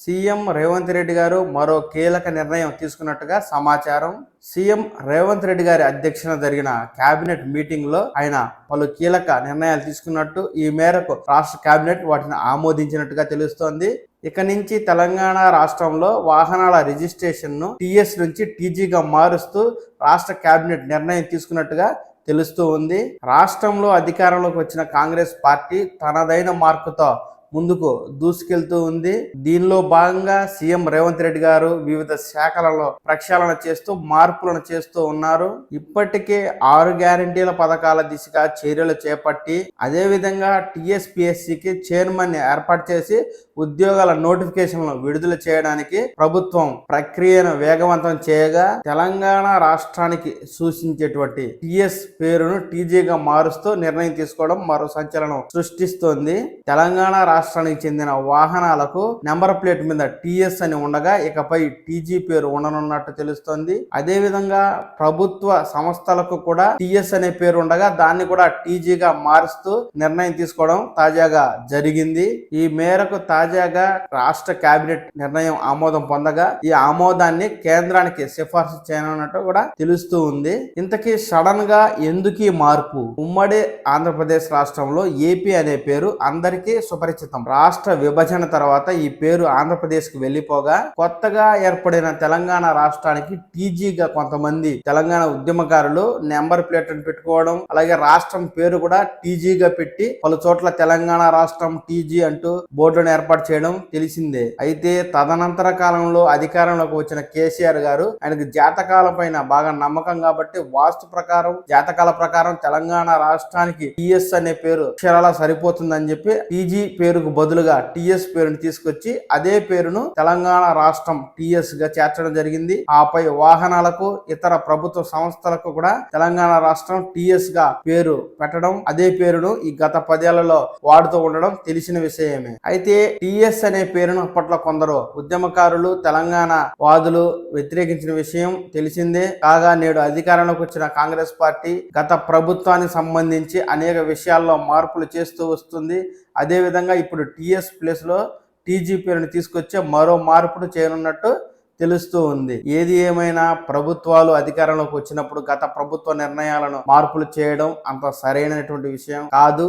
CM Revanth Reddy గారు మరో కీలక నిర్ణయం తీసుకున్నట్టుగా సమాచారం. సీఎం రేవంత్ రెడ్డి గారి అధ్యక్షతన జరిగిన కేబినెట్ మీటింగ్ లో ఆయన పలు కీలక నిర్ణయాలు తీసుకున్నట్టు, ఈ మేరకు రాష్ట్ర కేబినెట్ వాటిని ఆమోదించినట్టుగా తెలుస్తోంది. ఇక నుంచి తెలంగాణ రాష్ట్రంలో వాహనాల రిజిస్ట్రేషన్ ను టీఎస్ నుంచి టీజీగా మారుస్తూ రాష్ట్ర కేబినెట్ నిర్ణయం తీసుకున్నట్టుగా తెలుస్తూ ఉంది. రాష్ట్రంలో అధికారంలోకి వచ్చిన కాంగ్రెస్ పార్టీ తనదైన మార్కుతో ముందుకు దూసుకెళ్తూ ఉంది. దీనిలో భాగంగా సీఎం రేవంత్ రెడ్డి గారు వివిధ శాఖలలో ప్రక్షాళన చేస్తూ మార్పులను చేస్తూ ఉన్నారు. ఇప్పటికే 6 గ్యారంటీల పథకాల దిశగా చర్యలు చేపట్టి, అదే విధంగా టీఎస్పీఎస్సీకి చైర్మన్ ని ఏర్పాటు చేసి ఉద్యోగాల నోటిఫికేషన్లను విడుదల చేయడానికి ప్రభుత్వం ప్రక్రియను వేగవంతం చేయగా, తెలంగాణ రాష్ట్రానికి సూచించేటువంటి టీఎస్ పేరును టీజీగా మారుస్తూ నిర్ణయం తీసుకోవడం మరో సంచలనం సృష్టిస్తోంది. తెలంగాణ రాష్ట్రానికి చెందిన వాహనాలకు నెంబర్ ప్లేట్ మీద టీఎస్ అని ఉండగా ఇకపై టీజీ పేరు ఉండనున్నట్టు తెలుస్తోంది. అదే విధంగా ప్రభుత్వ సంస్థలకు కూడా టీఎస్ అనే పేరు ఉండగా దాన్ని కూడా టీజీగా మారుస్తూ నిర్ణయం తీసుకోవడం తాజాగా జరిగింది. ఈ మేరకు తాజాగా రాష్ట్ర కేబినెట్ నిర్ణయం ఆమోదం పొందగా ఈ ఆమోదాన్ని కేంద్రానికి సిఫార్సు చేయనున్నట్టు కూడా తెలుస్తూ ఉంది. ఇంతకీ సడన్ గా ఎందుకు ఈ మార్పు? ఉమ్మడి ఆంధ్రప్రదేశ్ రాష్ట్రంలో ఏపీ అనే పేరు అందరికీ సుపరిచితం. రాష్ట్ర విభజన తర్వాత ఈ పేరు ఆంధ్రప్రదేశ్ కి వెళ్లిపోగా, కొత్తగా ఏర్పడిన తెలంగాణ రాష్ట్రానికి టీజీగా కొంతమంది తెలంగాణ ఉద్యమకారులు నెంబర్ ప్లేట్లను పెట్టుకోవడం, అలాగే రాష్ట్రం పేరు కూడా టీజీగా పెట్టి పలు చోట్ల తెలంగాణ రాష్ట్రం టీజీ అంటూ బోర్డులను ఏర్పాటు చేయడం తెలిసిందే. అయితే తదనంతర కాలంలో అధికారంలోకి వచ్చిన కేసీఆర్ గారు ఆయనకు జాతకాల పైన బాగా నమ్మకం కాబట్టి వాస్తు ప్రకారం, జాతకాల ప్రకారం తెలంగాణ రాష్ట్రానికి టీఎస్ అనే పేరు అక్షరాలా సరిపోతుందని చెప్పి టీజీ పేరుకు బదులుగా టీఎస్ పేరును తీసుకొచ్చి అదే పేరును తెలంగాణ రాష్ట్రం టీఎస్ గా చేర్చడం జరిగింది. ఆపై వాహనాలకు, ఇతర ప్రభుత్వ సంస్థలకు కూడా తెలంగాణ రాష్ట్రం టీఎస్ గా పేరు పెట్టడం, అదే పేరును ఈ గత 10 ఏళ్లలో వాడుతూ ఉండడం తెలిసిన విషయమే. అయితే టీఎస్ అనే పేరును అప్పట్లో కొందరు ఉద్యమకారులు, తెలంగాణ వాదులు వ్యతిరేకించిన విషయం తెలిసిందే. కాగా నేడు అధికారంలోకి వచ్చిన కాంగ్రెస్ పార్టీ గత ప్రభుత్వానికి సంబంధించి అనేక విషయాల్లో మార్పులు చేస్తూ వస్తుంది. అదే విధంగా ఇప్పుడు టీఎస్ ప్లేస్ లో టీజీ పేరుని తీసుకొచ్చే మరో మార్పును చేయనున్నట్టు తెలుస్తూ ఉంది. ఏది ఏమైనా ప్రభుత్వాలు అధికారంలోకి వచ్చినప్పుడు గత ప్రభుత్వ నిర్ణయాలను మార్పులు చేయడం అంత సరైనటువంటి విషయం కాదు.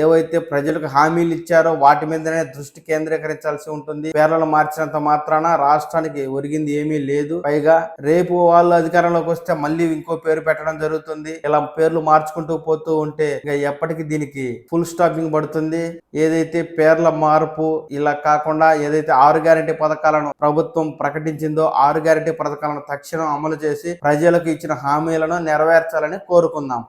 ఏవైతే ప్రజలకు హామీలు ఇచ్చారో వాటి మీదనే దృష్టి కేంద్రీకరించాల్సి ఉంటుంది. పేర్లను మార్చినంత మాత్రాన రాష్ట్రానికి ఒరిగింది ఏమీ లేదు. పైగా రేపు వాళ్ళు అధికారంలోకి వస్తే మళ్ళీ ఇంకో పేరు పెట్టడం జరుగుతుంది. ఇలా పేర్లు మార్చుకుంటూ పోతూ ఉంటే ఇక ఎప్పటికీ దీనికి ఫుల్ స్టాపింగ్ పడుతుంది. ఏదైతే పేర్ల మార్పు ఇలా కాకుండా ఏదైతే 6 గ్యారంటీ పథకాలను ప్రభుత్వం ప్రకటించిందో 6 గ్యారంటీ పథకాలను తక్షణం అమలు చేసి ప్రజలకు ఇచ్చిన హామీలను నెరవేర్చాలని కోరుకుందాం.